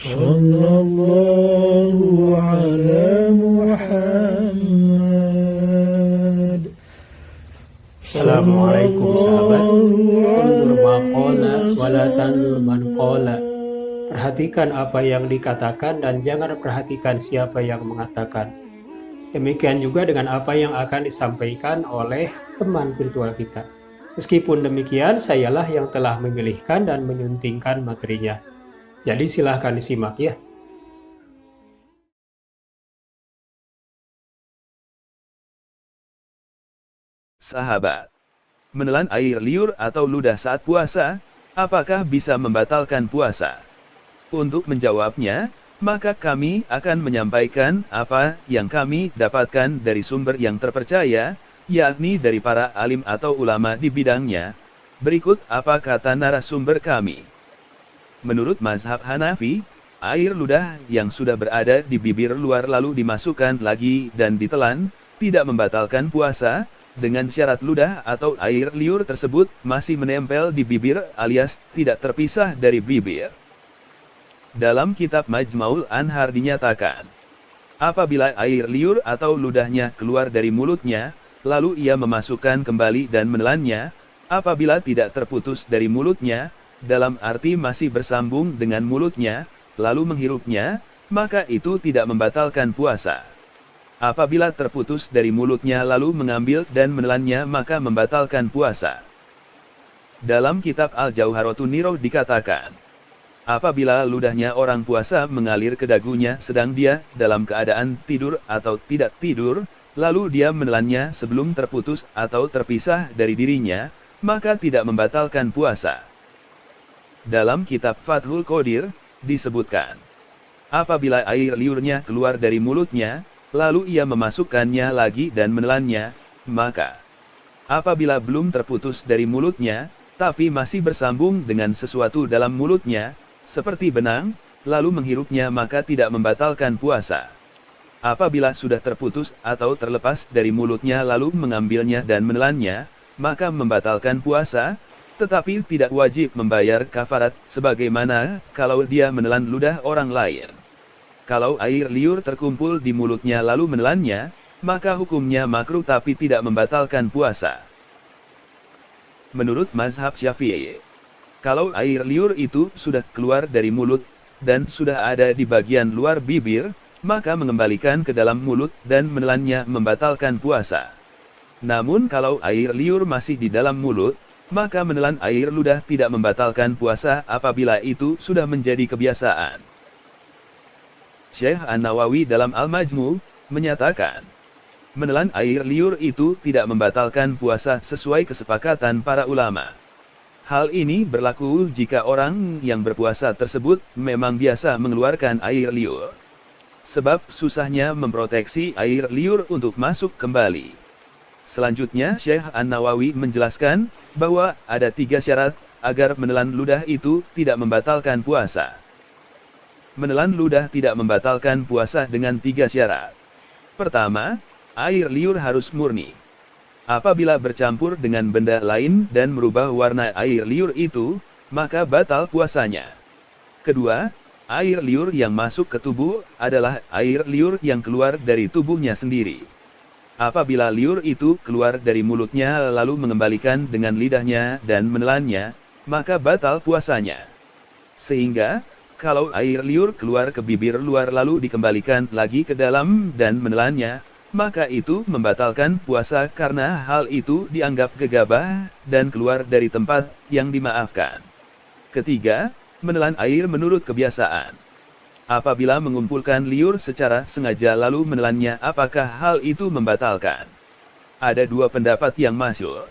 Sallallahu ala Muhammad. Assalamualaikum sahabat. Undur maqala wala tandur man qala. Perhatikan apa yang dikatakan dan jangan perhatikan siapa yang mengatakan. Demikian juga dengan apa yang akan disampaikan oleh teman virtual kita. Meskipun demikian, sayalah yang telah memilihkan dan menyuntingkan materinya. Jadi silahkan disimak ya. Sahabat, menelan air liur atau ludah saat puasa, apakah bisa membatalkan puasa? Untuk menjawabnya, maka kami akan menyampaikan apa yang kami dapatkan dari sumber yang terpercaya, yakni dari para alim atau ulama di bidangnya. Berikut apa kata narasumber kami. Menurut mazhab Hanafi, air ludah yang sudah berada di bibir luar lalu dimasukkan lagi dan ditelan, tidak membatalkan puasa, dengan syarat ludah atau air liur tersebut masih menempel di bibir alias tidak terpisah dari bibir. Dalam kitab Majma'ul Anhar dinyatakan, apabila air liur atau ludahnya keluar dari mulutnya, lalu ia memasukkan kembali dan menelannya, apabila tidak terputus dari mulutnya, dalam arti masih bersambung dengan mulutnya, lalu menghirupnya, maka itu tidak membatalkan puasa. Apabila terputus dari mulutnya lalu mengambil dan menelannya maka membatalkan puasa. Dalam kitab Al-Jauharatun Niroh dikatakan, apabila ludahnya orang puasa mengalir ke dagunya sedang dia dalam keadaan tidur atau tidak tidur, lalu dia menelannya sebelum terputus atau terpisah dari dirinya, maka tidak membatalkan puasa. Dalam kitab Fathul Qadir, disebutkan, apabila air liurnya keluar dari mulutnya, lalu ia memasukkannya lagi dan menelannya, maka apabila belum terputus dari mulutnya, tapi masih bersambung dengan sesuatu dalam mulutnya, seperti benang, lalu menghirupnya maka tidak membatalkan puasa. Apabila sudah terputus atau terlepas dari mulutnya lalu mengambilnya dan menelannya, maka membatalkan puasa, tetapi tidak wajib membayar kafarat, sebagaimana kalau dia menelan ludah orang lain. Kalau air liur terkumpul di mulutnya lalu menelannya, maka hukumnya makruh tapi tidak membatalkan puasa. Menurut mazhab Syafi'i, kalau air liur itu sudah keluar dari mulut, dan sudah ada di bagian luar bibir, maka mengembalikan ke dalam mulut dan menelannya membatalkan puasa. Namun kalau air liur masih di dalam mulut, maka menelan air ludah tidak membatalkan puasa apabila itu sudah menjadi kebiasaan. Syekh An-Nawawi dalam Al-Majmu' menyatakan, menelan air liur itu tidak membatalkan puasa sesuai kesepakatan para ulama. Hal ini berlaku jika orang yang berpuasa tersebut memang biasa mengeluarkan air liur. Sebab susahnya memproteksi air liur untuk masuk kembali. Selanjutnya Syekh An-Nawawi menjelaskan bahwa ada 3 syarat agar menelan ludah itu tidak membatalkan puasa. Menelan ludah tidak membatalkan puasa dengan 3 syarat. Pertama, air liur harus murni. Apabila bercampur dengan benda lain dan merubah warna air liur itu, maka batal puasanya. Kedua, air liur yang masuk ke tubuh adalah air liur yang keluar dari tubuhnya sendiri. Apabila liur itu keluar dari mulutnya lalu mengembalikan dengan lidahnya dan menelannya, maka batal puasanya. Sehingga, kalau air liur keluar ke bibir luar lalu dikembalikan lagi ke dalam dan menelannya, maka itu membatalkan puasa karena hal itu dianggap gegabah dan keluar dari tempat yang dimaafkan. Ketiga, menelan air menurut kebiasaan. Apabila mengumpulkan liur secara sengaja lalu menelannya, apakah hal itu membatalkan? Ada 2 pendapat yang masyhur.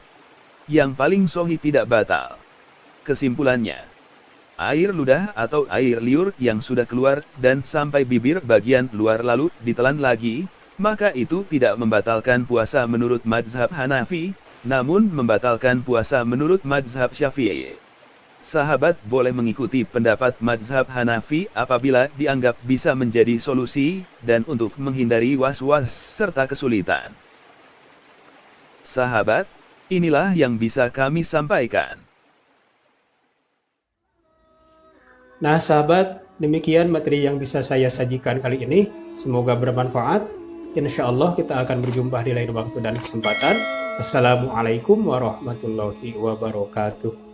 Yang paling sahih tidak batal. Kesimpulannya, air ludah atau air liur yang sudah keluar dan sampai bibir bagian luar lalu ditelan lagi, maka itu tidak membatalkan puasa menurut mazhab Hanafi, namun membatalkan puasa menurut mazhab Syafi'i. Sahabat boleh mengikuti pendapat mazhab Hanafi apabila dianggap bisa menjadi solusi, dan untuk menghindari was-was serta kesulitan. Sahabat, inilah yang bisa kami sampaikan. Nah sahabat, Demikian materi yang bisa saya sajikan kali ini. Semoga bermanfaat. Insya Allah kita akan berjumpa di lain waktu dan kesempatan. Assalamualaikum warahmatullahi wabarakatuh.